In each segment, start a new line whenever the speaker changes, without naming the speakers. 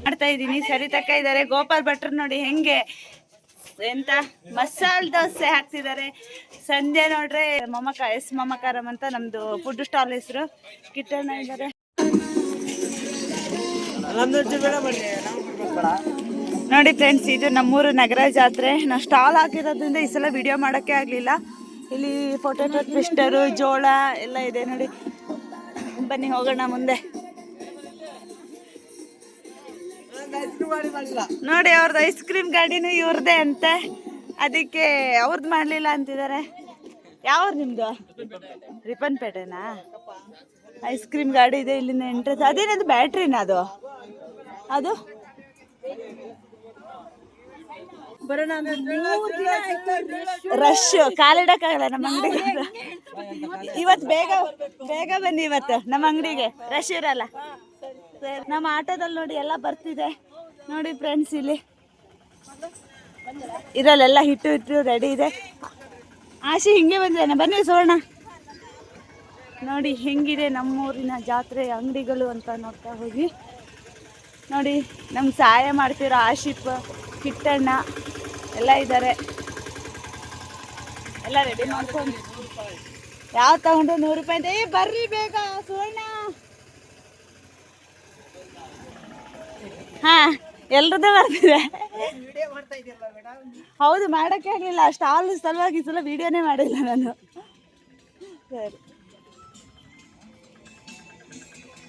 ಮಾಡ್ತಾ ಇದ್ದೀನಿ. ಸರಿತಕ್ಕ ಇದ್ದಾರೆ. ಗೋಪಾಲ್ ಭಟ್ರು ನೋಡಿ ಹೆಂಗೆ ಎಂತ ಮಸಾಲೆ ದೋಸೆ ಹಾಕ್ತಿದ್ದಾರೆ. ಸಂಧ್ಯಾ ನೋಡ್ರೆ ಮಮಕಾರಂ ಅಂತ ನಮ್ದು ಫುಡ್ ಸ್ಟಾಲ್ ಹೆಸರು. ಕಿಟ್ಟಣ್ಣ ಇದ್ದಾರೆ. ನೋಡಿ ಫ್ರೆಂಡ್ಸ್, ಇದು ನಮ್ಮೂರು ನಗರ ಜಾತ್ರೆ. ನಾವು ಸ್ಟಾಲ್ ಹಾಕಿರೋದ್ರಿಂದ ಈ ಸಲ ವಿಡಿಯೋ ಮಾಡೋಕ್ಕೆ ಆಗಲಿಲ್ಲ. ಇಲ್ಲಿ ಪೊಟೆಟೊ ಟ್ವಿಸ್ಟರು, ಜೋಳ ಎಲ್ಲ ಇದೆ ನೋಡಿ. ಬನ್ನಿ ಹೋಗೋಣ ಮುಂದೆ. ನೋಡಿ ಅವ್ರದ್ದು ಐಸ್ ಕ್ರೀಮ್ ಗಾಡಿನೂ ಇವ್ರದೇ ಅಂತೆ, ಅದಕ್ಕೆ ಅವ್ರದ್ದು ಮಾಡಲಿಲ್ಲ ಅಂತಿದ್ದಾರೆ. ಯಾವ್ದು ನಿಮ್ಮದು? ರಿಪ್ಪನ್ಪೇಟೆನಾ? ಐಸ್ ಕ್ರೀಮ್ ಗಾಡಿ ಇದೆ ಇಲ್ಲಿಂದ ಎಂಟ್ರೆನ್ಸ್. ಅದೇನದು ಬ್ಯಾಟ್ರಿನ ಅದು ರಶ್ ಕಾಲಿಡಕ್ಕಾಗಲ್ಲ ನಮ್ಮ ಅಂಗಡಿಗೆ. ಇವತ್ತು ಬೇಗ ಬನ್ನಿ, ಇವತ್ತು ನಮ್ಮ ಅಂಗಡಿಗೆ ರಶ್ ಇರಲ್ಲ. ಸರಿ, ನಮ್ಮ ಆಟೋದಲ್ಲಿ ನೋಡಿ ಎಲ್ಲ ಬರ್ತಿದೆ ನೋಡಿ ಫ್ರೆಂಡ್ಸ್. ಇಲ್ಲಿ ಇರಲ್ಲೆಲ್ಲ ಹಿಟ್ಟು ರೆಡಿ ಇದೆ. ಆಶಿ ಹಿಂಗೆ ಬಂದಿದ್ದಾನೆ. ಬನ್ನಿ ಸೋಣ ನೋಡಿ ಹೆಂಗಿದೆ ನಮ್ಮೂರಿನ ಜಾತ್ರೆ ಅಂಗಡಿಗಳು ಅಂತ ನೋಡ್ತಾ ಹೋಗಿ. ನೋಡಿ ನಮ್ಗೆ ಸಹಾಯ ಮಾಡ್ತಿರೋ ಆಶಿಪ್, ಕಿಟ್ಟಣ್ಣ ಎಲ್ಲ ಇದ್ದಾರೆ. ಎಲ್ಲ ರೆಡಿ ಮಾಡ್ಕೊಂಡು ಯಾವ ತಗೊಂಡು 100 ರೂಪಾಯಿ. ಬರ್ರಿ ಬೇಗ ಸುವರ್ಣ. ಹಾ, ಎಲ್ರದ್ದು ಬರ್ತಿದೆ. ಹೌದು, ಮಾಡೋಕ್ಕೆ ಆಗಲಿಲ್ಲ. ಸ್ಟಾಲ್ ಸಲುವಾಗಿ ಸಲ ವಿಡಿಯೋನೇ ಮಾಡಿಲ್ಲ ನಾನು. ಸರಿ,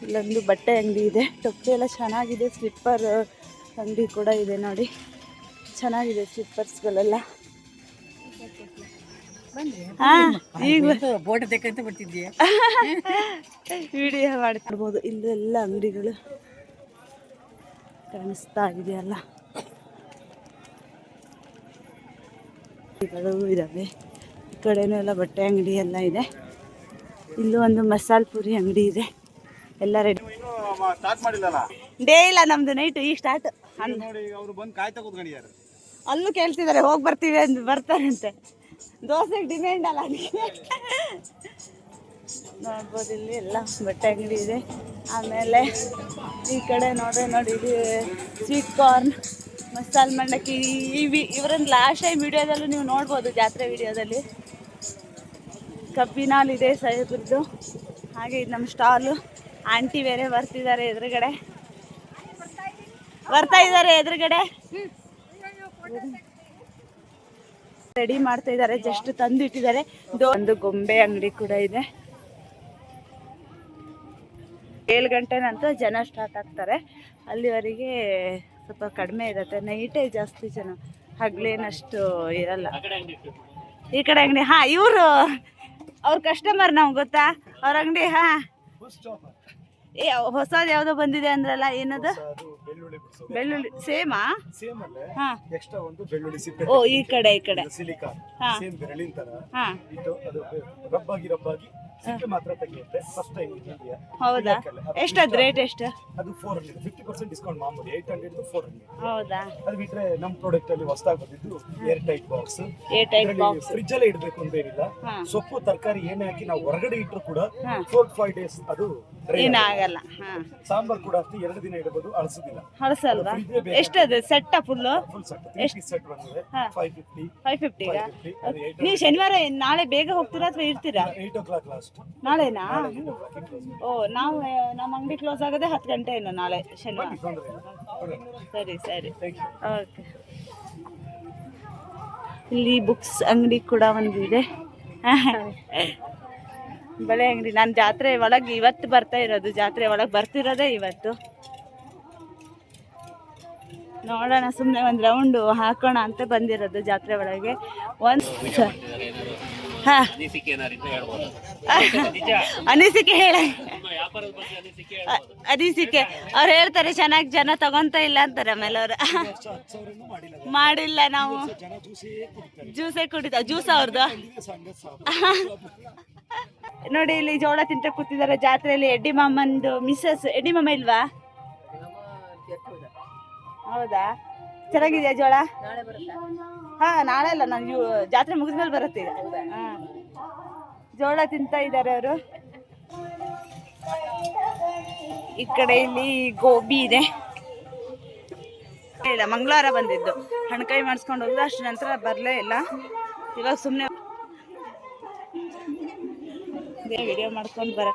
ಇಲ್ಲೊಂದು ಬಟ್ಟೆ ಅಂಗಡಿ ಇದೆ. ಟೊಪ್ಪೆ ಎಲ್ಲ ಚೆನ್ನಾಗಿದೆ. ಸ್ಲಿಪ್ಪರ್ ಅಂಗಡಿ ಕೂಡ ಇದೆ ನೋಡಿ, ಚೆನ್ನಾಗಿದೆ ಸ್ಲಿಪ್ಪರ್ಸ್ಗಳೆಲ್ಲ. ಈಗ ಫೋಟೋ ತೆಕ್ಕಂತ ಬರ್ತಿದ್ದೀಯ, ವಿಡಿಯೋ ಮಾಡ್ತಿರ್ಬೋದು. ಇಲ್ಲೆಲ್ಲ ಅಂಗಡಿಗಳು ಕಾಣಿಸ್ತಾ ಇದೆಯಲ್ಲ, ಇದಾವೆ. ಈ ಕಡೆನೂ ಎಲ್ಲ ಬಟ್ಟೆ ಅಂಗಡಿ ಎಲ್ಲ ಇದೆ. ಇಲ್ಲೂ ಒಂದು ಮಸಾಲೆ ಪೂರಿ ಅಂಗಡಿ ಇದೆ. ಎಲ್ಲ ರೆಡಿ. ಡೇ ಇಲ್ಲ ನಮ್ದು, ನೈಟ್ ಈಗ ಸ್ಟಾರ್ಟ್. ಅಲ್ಲೂ ಕೇಳ್ತಿದ್ದಾರೆ, ಹೋಗಿ ಬರ್ತೀವಿ ಅಂತ ಬರ್ತಾರಂತೆ. ದೋಸೆಗೆ ಡಿಮ್ಯಾಂಡ್ ಅಲ್ಲ ಅದಕ್ಕೆ. ನೋಡ್ಬೋದು ಇಲ್ಲಿ ಎಲ್ಲ ಬಟ್ಟೆ ಅಂಗಡಿ ಇದೆ. ಆಮೇಲೆ ಈ ಕಡೆ ನೋಡಿ ಇದು ಸ್ವೀಟ್ ಕಾರ್ನ್, ಮಸಾಲೆ ಮಂಡಕ್ಕಿ. ಇವರನ್ನು ಲಾಸ್ಟ್ ಟೈಮ್ ವಿಡಿಯೋದಲ್ಲೂ ನೀವು ನೋಡ್ಬೋದು, ಜಾತ್ರೆ ವಿಡಿಯೋದಲ್ಲಿ. ಕಬ್ಬಿನಾಲಿದೆ ಸಾಹೇಬ್ರದ್ದು. ಹಾಗೆ ಇದು ನಮ್ಮ ಸ್ಟಾಲು. ಆಂಟಿ ಬೇರೆ ಬರ್ತಾ ಇದ್ದಾರೆ ಎದುರುಗಡೆ. ರೆಡಿ ಮಾಡ್ತಾ ಇದ್ದಾರೆ, ಜಸ್ಟ್ ತಂದು ಇಟ್ಟಿದ್ದಾರೆ. ಒಂದು ಗೊಂಬೆ ಅಂಗಡಿ ಕೂಡ ಇದೆ. 7 ಗಂಟೆ ನಂತರ ಜನ ಸ್ಟಾರ್ಟ್ ಆಗ್ತಾರೆ. ಅಲ್ಲಿವರೆಗೆ ಸ್ವಲ್ಪ ಕಡಿಮೆ ಇರುತ್ತೆ. ನೈಟೇ ಜಾಸ್ತಿ ಜನ, ಹಗಲೇನಷ್ಟು ಇರಲ್ಲ. ಈ ಕಡೆ ಅಂಗಡಿ. ಹಾಂ, ಅವ್ರ ಕಸ್ಟಮರ್ ನಮ್ಗೆ ಗೊತ್ತಾ, ಅವ್ರ ಅಂಗಡಿ. ಹಾಂ, ಹೊಸದು ಯಾವುದೋ ಬಂದಿದೆ ಅಂದ್ರಲ್ಲ, ಏನದು? ಬೆಳ್ಳುಳ್ಳಿ ಸೇಮಾ? ಹಾಂ, ಓ ಈ ಕಡೆ ಹಾಂ ಹಾಂ. ಹೌದಾ? ಎಷ್ಟದು ರೇಟ್? ಎಷ್ಟು?
ಅದು 400, 50% ಡಿಸ್ಕೌಂಟ್ ಮಾಮೂಲಿ 800 to 400.
ಹೌದಾ?
ಅದು ಬಿಟ್ರೆ ನಮ್ಮ ಪ್ರಾಡಕ್ಟ್ ಅಲ್ಲಿ ಹೊಸದಾಗಿ ಬಂದಿದ್ದು ಏರ್ ಟೈಟ್ ಬಾಕ್ಸ್. ಫ್ರಿಡ್ಜ್ ಅಲ್ಲೇ ಇಡಬೇಕು ಅಂತ ಏನಿಲ್ಲ. ಸೊಪ್ಪು ತರಕಾರಿ ಏನೇ ಹಾಕಿ ನಾವು ಹೊರಗಡೆ ಇಟ್ಟರು ಕೂಡ 4-5 days ಅದು
ಏನಾಗಲ್ಲ.
ಸಾಂಬಾರ್ ಕೂಡ ಅಷ್ಟೇ 2 ದಿನ ಇಡಬಹುದು,
ಅಳಸಲ್ವಾ? ಎಷ್ಟದು ಸೆಟ್? ಫುಲ್
ಸೆಟ್ ಬಂದಿದೆ 550.
550. ನೀವು ಶನಿವಾರ ನಾಳೆ ಬೇಗ ಹೋಗ್ತೀರಾ ಅಥವಾ ಇರ್ತೀರಾ?
8 o'clock ಲಾಸ್ಟ್.
ನಾಳೆನಾ? ಓ, ನಾವು ನಮ್ಮ ಅಂಗಡಿ ಕ್ಲೋಸ್ ಆಗೋದೇ 10 ಗಂಟೆ ಏನು ನಾಳೆ ಶನಿವಾರ. ಸರಿ ಓಕೆ. ಇಲ್ಲಿ ಬುಕ್ಸ್ ಅಂಗಡಿ ಕೂಡ ಒಂದು ಇದೆ. ಬಳೆ ಅಂಗಡಿ. ನಾನು ಜಾತ್ರೆ ಒಳಗೆ ಇವತ್ತು ಬರ್ತಾ ಇರೋದು, ಜಾತ್ರೆ ಒಳಗೆ ಬರ್ತಿರೋದೇ ಇವತ್ತು. ನೋಡೋಣ, ಸುಮ್ಮನೆ ಒಂದು ರೌಂಡು ಹಾಕೋಣ ಅಂತ ಬಂದಿರೋದು ಜಾತ್ರೆ ಒಳಗೆ. ಹಾಂ, ಅನಿಸಿಕೆ ಹೇಳ. ಅನಿಸಿಕೆ ಅವ್ರು ಹೇಳ್ತಾರೆ ಚೆನ್ನಾಗಿ ಜನ ತಗೊಂತ ಇಲ್ಲ ಅಂತಾರೆ. ಆಮೇಲೆ ಅವ್ರು ಮಾಡಿಲ್ಲ, ನಾವು ಜ್ಯೂಸೇ ಕುಡಿತ. ಜ್ಯೂಸ್ ಅವ್ರದ್ದು ನೋಡಿ. ಇಲ್ಲಿ ಜೋಳ ತಿಂತ ಕೂತಿದ್ದಾರೆ ಜಾತ್ರೆಯಲ್ಲಿ. Eddy ಮಾಮಂದು missus. ಎಡ್ಡಿ ಮಾಮ ಇಲ್ವಾ? ಹೌದಾ? ಚೆನ್ನಾಗಿದೆಯಾ ಜೋಳ? ಹಾ, ನಾಳೆ ಅಲ್ಲ, ನಾನು ಜಾತ್ರೆ ಮುಗಿದ್ಮೇಲೆ ಬರುತ್ತೆ ಈಗ. ಜೋಳ ತಿಂತ ಇದ್ದಾರೆ ಅವರು. ಈ ಕಡೆ ಇಲ್ಲಿ ಗೋಬಿ ಇದೆ. ಇಲ್ಲ, ಮಂಗಳವಾರ ಬಂದಿದ್ದು, ಹಣ್ಕಾಯಿ ಮಾಡಿಸ್ಕೊಂಡು ಹೋಗಿದ್ದು, ಅಷ್ಟು ನಂತರ ಬರಲೇ ಇಲ್ಲ. ಇವಾಗ ಸುಮ್ಮನೆ ವಿಡಿಯೋ ಮಾಡ್ಕೊಂಡು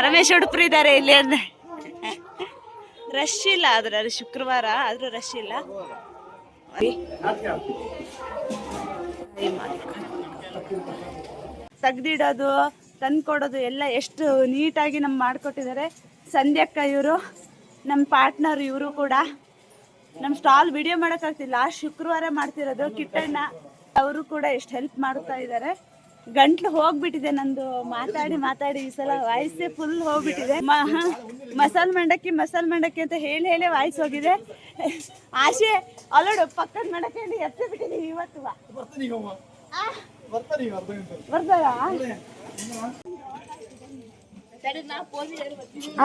ರಮೇಶ್ ಉಡುಪ್ರು ಇದ್ದಾರೆ ಇಲ್ಲಿ ಅಂದ್ರೆ ರಶ್ ಇಲ್ಲ. ಆದ್ರೆ ಅದು ಶುಕ್ರವಾರ ಆದ್ರೂ ರಶ್ ಇಲ್ಲ. ತೆಗ್ದಿಡೋದು, ತಂದ್ಕೊಡೋದು ಎಲ್ಲ ಎಷ್ಟು ನೀಟಾಗಿ ನಮ್ಗೆ ಮಾಡಿಕೊಟ್ಟಿದ್ದಾರೆ. ಸಂಧ್ಯಕ್ಕ ಇವರು ನಮ್ಮ ಪಾರ್ಟ್ನರ್, ಇವರು ಕೂಡ ನಮ್ಮ ಸ್ಟಾಲ್ ವಿಡಿಯೋ ಮಾಡೋಕ್ಕಾಗ್ತಿಲ್ಲ, ಶುಕ್ರವಾರ ಮಾಡ್ತಿರೋದು. ಕಿಟ್ಟಣ್ಣ ಅವರು ಕೂಡ ಎಷ್ಟು ಹೆಲ್ಪ್ ಮಾಡ್ತಾ ಇದ್ದಾರೆ. ಗಂಟ್ಲು ಹೋಗ್ಬಿಟ್ಟಿದೆ ನಂದು, ಮಾತಾಡಿ ಈ ಸಲ ವಾಯ್ಸೇ ಫುಲ್ ಹೋಗ್ಬಿಟ್ಟಿದೆ. ಮಸಾಲೆ ಮಂಡಕ್ಕಿ ಅಂತ ಹೇಳಿ ವಾಯ್ಸ್ ಹೋಗಿದೆ. ಆಶೆ ಅಲ್ಲೋಡು ಪಕ್ಕದ ಮಂಡಕ್ಕಿ ಎತ್ತ ಬಿಟ್ಟಿದ್ದೀವಿ ಇವತ್ತು. ಬರ್ತಾರಾ?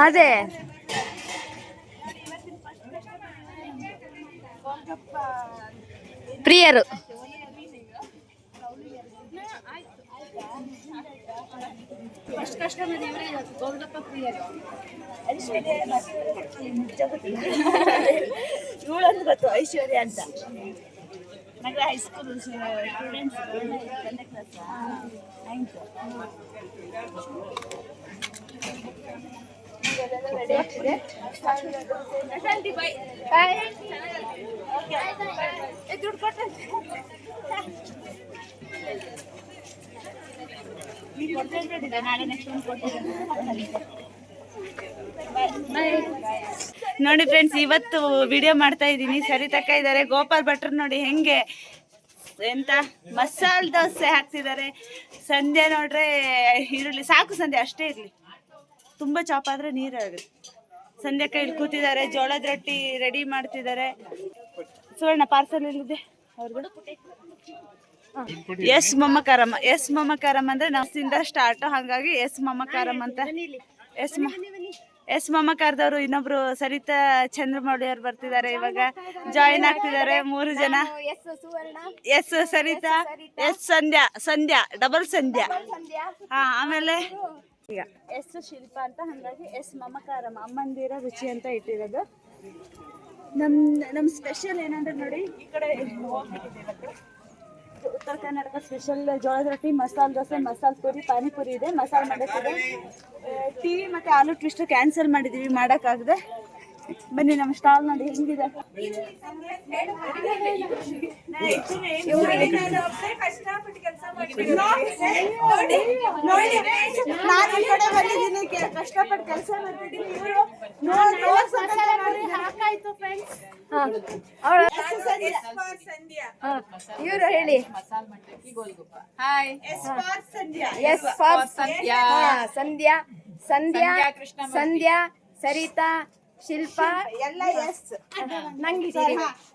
ಅದೇ ಪ್ರಿಯರು ಗೋಲ್ಗಪ್ಪ ಪ್ರಿಯರು. ಇವಳಂತ ಗೊತ್ತು, ಐಶ್ವರ್ಯ ಅಂತ. ನನಗೆ ಹೈಸ್ಕೂಲ್ ಸ್ಟೂಡೆಂಟ್ಸ್ ದುಡ್ಡು ಕೊಟ್ಟೆ ನಾಳೆ ನೆಕ್ಸ್ಟ್ ನೋಡಿ ಫ್ರೆಂಡ್ಸ್, ಇವತ್ತು ವಿಡಿಯೋ ಮಾಡ್ತಾ ಇದ್ದೀನಿ. ಸರಿತಕ್ಕ ಇದ್ದಾರೆ, ಗೋಪಾಲ್ ಭಟ್ರು ನೋಡಿ ಹೆಂಗೆ ಎಂತ ಮಸಾಲೆ ದೋಸೆ ಹಾಕ್ತಿದ್ದಾರೆ. ಸಂಧ್ಯಾ ನೋಡ್ರೆ ಈರುಳ್ಳಿ ಸಾಕು, ಸಂಧ್ಯಾ ಅಷ್ಟೇ ಇರಲಿ, ತುಂಬ ಚಾಪ್ ಆದರೆ ನೀರು ಆಗುತ್ತೆ. ಸಂಧ್ಯಾ ಕೈಲಿ ಕೂತಿದ್ದಾರೆ, ಜೋಳದ ರೊಟ್ಟಿ ರೆಡಿ ಮಾಡ್ತಿದ್ದಾರೆ. ಸುವರ್ಣ ಪಾರ್ಸಲ್ ಎಲ್ಲಿದೆ ಅವ್ರದ್ದು? ಎಸ್ ಮಮಕಾರಮ್ಮ ಅಂದ್ರೆ ನಮ್ಸಿಂದ ಸ್ಟಾರ್ಟ್, ಹಾಗಾಗಿ ಎಸ್ ಮಮಕಾರಮ್ಮ ಅಂತ. ಎಸ್ ಮಮಕಾರದವರು ಇನ್ನೊಬ್ರು ಸರಿತಾ ಚಂದ್ರಮೌಳಿ ಅವ್ರು ಬರ್ತಿದ್ದಾರೆ, ಇವಾಗ ಜಾಯಿನ್ ಆಗ್ತಿದ್ದಾರೆ 3 ಜನ. ಎಸ್ ಸರಿತಾ, ಎಸ್ ಸಂಧ್ಯಾ ಡಬಲ್ ಸಂಧ್ಯಾ. ಆಮೇಲೆ ಈಗ ಎಸ್ ಶಿಲ್ಪ ಅಂತ, ಹಾಗಾಗಿ ಎಸ್ ಮಮಕಾರಮ್ಮ ಅಮ್ಮಂದಿರ ರುಚಿ ಅಂತ ಇಟ್ಟಿರೋದು. ನಮ್ಮ ಸ್ಪೆಷಲ್ ಏನಂದ್ರೆ ನೋಡಿ, ಈ ಕಡೆ ಹೋಗ್ಬಿಟ್ಟಿದೆ ಉತ್ತರ ಕರ್ನಾಟಕ ಸ್ಪೆಷಲ್ ಜೋಳದ ರೊಟ್ಟಿ, ಮಸಾಲೆ ದೋಸೆ, ಮಸಾಲೆ ಪುರಿ, ಪಾನಿಪುರಿ ಇದೆ, ಮಸಾಲೆ ಮಾಡಕ್ಕಿದೆ. ಟೀ ಮತ್ತೆ ಆಲೂ ಟ್ವಿಸ್ಟ್ ಕ್ಯಾನ್ಸಲ್ ಮಾಡಿದೀವಿ, ಮಾಡೋಕ್ಕಾಗದೆ. ಬನ್ನಿ ನಮ್ಮ ಸ್ಟಾಲ್ ನೋಡಿ ಹೆಂಗಿದೆ. ನಾನು ಈ ಕಡೆ ಬಂದಿದ್ದೀನಿ, ಕಷ್ಟಪಟ್ಟು ಕೆಲಸ ಮಾಡ್ತಿದ್ದೀನಿ.
ಇವರು ಹೇಳಿ. ಸಂಧ್ಯಾ, ಸರಿತಾ, ಶಿಲ್ಪ
ಎಲ್ಲ ಎಸ್.
ನಂಗೆ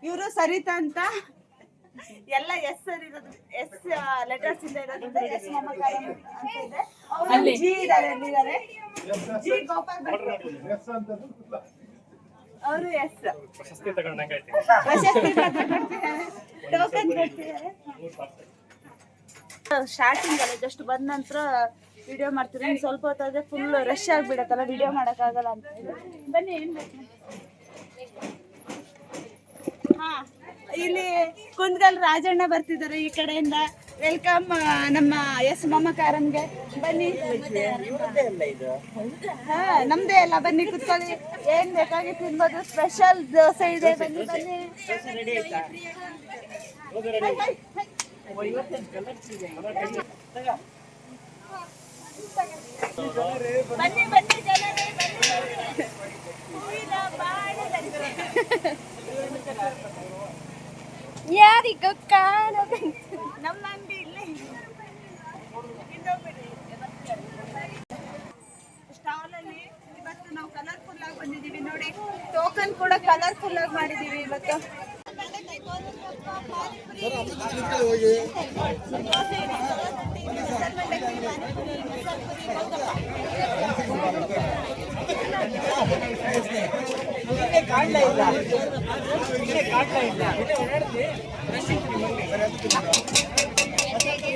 ಇವರು ಸರಿತಾ ಅಂತ ಎಲ್ಲ ಎಸ್ ಇರೋದು, ಎಸ್ ಲೆಟರ್ಸ್ ಇಂದ ಇರೋದ್ರಿಂದ ಎಸ್ ಮಮಕಾರಮ್ಮ ಅಂತ ಇದೆ. ಅವರು ಜಿ ಇದ್ದಾರೆ, ಜಿ ಗೋಪಾಲ್ ಭಟ್ರು ಅವರು ಎಸ್. ಪ್ರಶಸ್ತಿ ಟೋಕನ್ ಕೊಡ್ತಿದ್ದಾರೆ. ಸ್ಟಾರ್ಟಿಂಗ್ ಅಲ್ಲ, ಜಸ್ಟ್ ಬಂದ ನಂತರ ವಿಡಿಯೋ ಮಾಡ್ತೀವಿ. ಸ್ವಲ್ಪ ಹೊತ್ತಾದ್ರೆ ಫುಲ್ ರಶ್ ಆಗಿಬಿಡತ್ತಲ್ಲ, ವಿಡಿಯೋ ಮಾಡೋಕ್ಕಾಗಲ್ಲ ಅಂತ ಹೇಳಿ. ಬನ್ನಿ, ಏನು ಬೇಕು? ಹಾಂ, ಇಲ್ಲಿ ಕುಂದಗಲ್ ರಾಜಣ್ಣ ಬರ್ತಿದ್ದಾರೆ ಈ ಕಡೆಯಿಂದ. ವೆಲ್ಕಮ್ ನಮ್ಮ ಎಸ್ ಮಮಕಾರಮ್ಗೆ. ಬನ್ನಿ. ಹಾಂ, ನಮ್ದೇ ಅಲ್ಲ, ಬನ್ನಿ ಕುತ್ಕೊಳ್ಳಿ. ಏನು ಬೇಕಾಗಿ ತಿನ್ಬೋದು, ಸ್ಪೆಷಲ್ ದೋಸೆ ಇದೆ. ಬನ್ನಿ ಬನ್ನಿ. ಬನ್ನಿ ಬನ್ನಿ ಜನರೇ, ಬನ್ನಿ. ಹೂವಿನ ಬಾಣದಂತೆ
ಯಾರಿಗೂ ಕಾಣದಂತೆ
ನಮ್ಮ ಅಂಗಡಿ ಇಲ್ಲಿ ಸ್ಟಾಲಲ್ಲಿ. ಇವತ್ತು ನಾವು ಕಲರ್ಫುಲ್ ಆಗಿ ಬಂದಿದ್ದೀವಿ ನೋಡಿ, ಟೋಕನ್ ಕೂಡ ಕಲರ್ಫುಲ್ ಆಗಿ ಮಾಡಿದ್ದೀವಿ ಇವತ್ತು.
ಕಾಣ್ತಾ ಇಲ್ಲ.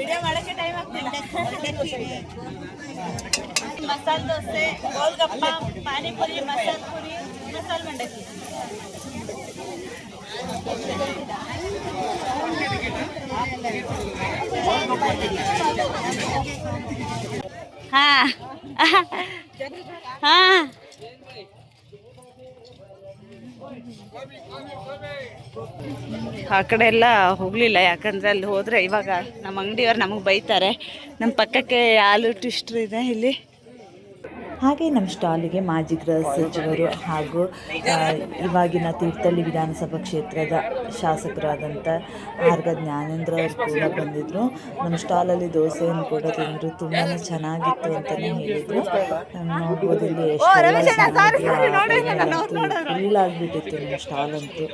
ವಿಡಿಯೋ ಮಾಡೋಕ್ಕೆ ಟೈಮ್ ಆಗ್ತಿಲ್ಲ. ಮಸಾಲೆ ದೋಸೆ, ಗೋಲ್ಗಪ್ಪ, ಪಾನಿಪುರಿ, ಮಸಾಲೆ ಪುರಿ, ಮಸಾಲೆ ಮಂಡಕ್ಕಿ. ಹಾ ಹಾ ಆ ಕಡೆ ಎಲ್ಲ ಹೋಗಲಿಲ್ಲ, ಯಾಕಂದರೆ ಅಲ್ಲಿ ಹೋದರೆ ಇವಾಗ ನಮ್ಮ ಅಂಗಡಿಯವ್ರು ನಮಗೆ ಬೈತಾರೆ. ನಮ್ಮ ಪಕ್ಕಕ್ಕೆ ಆಲೂ ಟ್ವಿಸ್ಟ್ರ್ ಇದೆ ಇಲ್ಲಿ.
ಹಾಗೆ ನಮ್ಮ ಸ್ಟಾಲಿಗೆ ಮಾಜಿ ಗೃಹ ಸಚಿವರು ಹಾಗೂ ಇವಾಗಿನ ತೀರ್ಥಹಳ್ಳಿ ವಿಧಾನಸಭಾ ಕ್ಷೇತ್ರದ ಶಾಸಕರಾದಂಥ ಆರ್ಗ ಜ್ಞಾನೇಂದ್ರ ಅವರು ಕೂಡ ಬಂದಿದ್ದರು. ನಮ್ಮ ಸ್ಟಾಲಲ್ಲಿ ದೋಸೆಯನ್ನು ಕೂಡ ತಿಂದರು, ತುಂಬಾ ಚೆನ್ನಾಗಿತ್ತು ಅಂತಲೇ ಹೇಳಿದರು. ನೋಡ್ಬೋದು ಇಲ್ಲಿ ಫುಲ್ ಆಗಿಬಿಟ್ಟಿತ್ತು ನಮ್ಮ ಸ್ಟಾಲ್ ಅಂತೂ.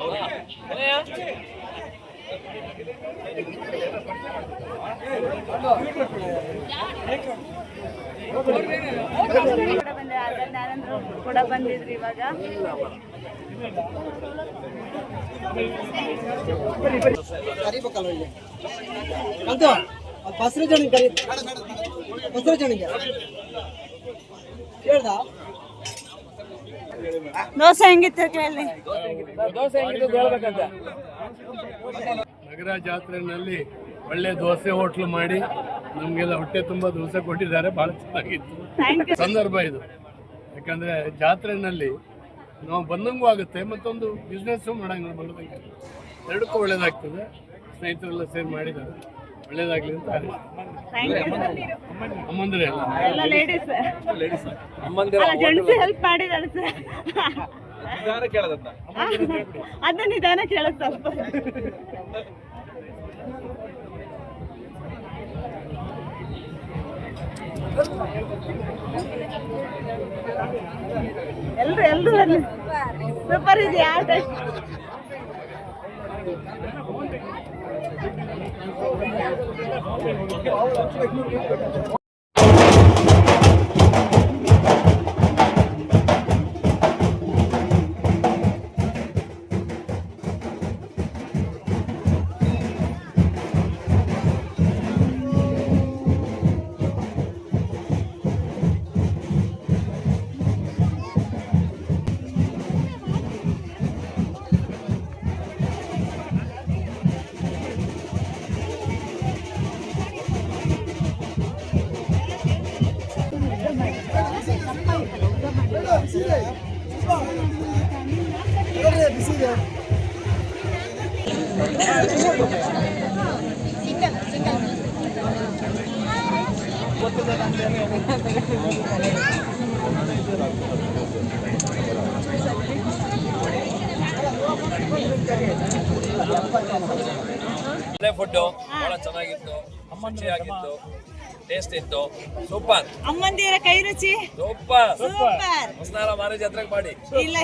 ಕೂಡ ಬಂದಿದ್ರು ಇವಾಗ. ದೋಸೆ ಹೆಂಗಿತ್ತು ಕೇಳಿ.
ನಗರ ಜಾತ್ರೆಯಲ್ಲಿ ಒಳ್ಳೆ ದೋಸೆ ಹೋಟ್ಲು ಮಾಡಿ ನಮಗೆಲ್ಲ ಹೊಟ್ಟೆ ತುಂಬ ದೋಸೆ ಕೊಟ್ಟಿದ್ದಾರೆ. ಭಾಳ ಚೆನ್ನಾಗಿತ್ತು ಸಂದರ್ಭ ಇದು. ಯಾಕಂದರೆ ಜಾತ್ರೆಯಲ್ಲಿ ನಾವು ಬಂದಂಗೂ ಆಗುತ್ತೆ, ಮತ್ತೊಂದು ಬಿಸ್ನೆಸ್ಸು ಮಾಡಂಗೆ ಬಂದಂಗೆ ಎರಡಕ್ಕೂ ಒಳ್ಳೇದಾಗ್ತದೆ. ಸ್ನೇಹಿತರೆಲ್ಲ ಸೇರಿ ಮಾಡಿದ್ದಾರೆ, ಒಳ್ಳೇದಾಗಲಿ ಅಂತ ಅಮ್ಮಂದ್ರೆ
ಎಲ್ಲ ಲೇಡೀಸ್ ಹೆಲ್ಪ್ ಮಾಡಿದ್ದಾರೆ ಸರ್. ಅದನ್ನ ನಿಧಾನ ಕೇಳುತ್ತೆ ಸ್ವಲ್ಪ. ಎಲ್ರು ಸೂಪರ್ ಇದೆ ಆಟ.
ಫುಡ್ಡು ಬಹಳ ಚೆನ್ನಾಗಿತ್ತು, ರುಚಿಯಾಗಿತ್ತು, ಟೇಸ್ಟ್ ಇತ್ತು. ಸೂಪರ್.
ಅಮ್ಮಂದಿರ ಕೈ ರುಚಿ
ಸೂಪರ್
ಸೂಪರ್.
ಹೊಸನಗರ ಮಾರಿ ಜಾತ್ರೆಗೆ ಮಾಡಿ.
ಇಲ್ಲ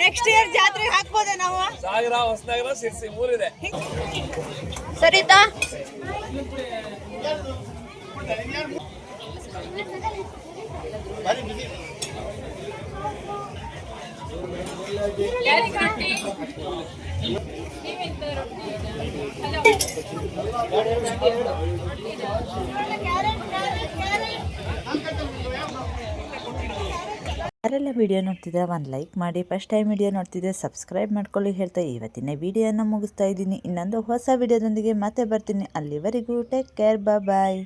ನೆಕ್ಸ್ಟ್ ಇಯರ್ ಜಾತ್ರೆಗೆ ಹಾಕ್ಬೋದ ನಾವು.
ಸಾಗರ, ಹೊಸನಗರ, ಸಿರ್ಸಿ ಮೂರಿದೆ.
ಸರಿತಾ
ಯಾರೆಲ್ಲ ವಿಡಿಯೋ ನೋಡ್ತಿದ್ರೆ ಒಂದು ಲೈಕ್ ಮಾಡಿ, ಫಸ್ಟ್ ಟೈಮ್ ವಿಡಿಯೋ ನೋಡ್ತಿದ್ದೆ ಸಬ್ಸ್ಕ್ರೈಬ್ ಮಾಡ್ಕೊಳ್ಳಿ ಹೇಳ್ತಾ ಇವತ್ತಿನ ವಿಡಿಯೋನ ಮುಗಿಸ್ತಾ ಇದ್ದೀನಿ. ಇನ್ನೊಂದು ಹೊಸ ವಿಡಿಯೋದೊಂದಿಗೆ ಮತ್ತೆ ಬರ್ತೀನಿ. ಅಲ್ಲಿವರೆಗೂ ಟೇಕ್ ಕೇರ್, ಬಾಯ್.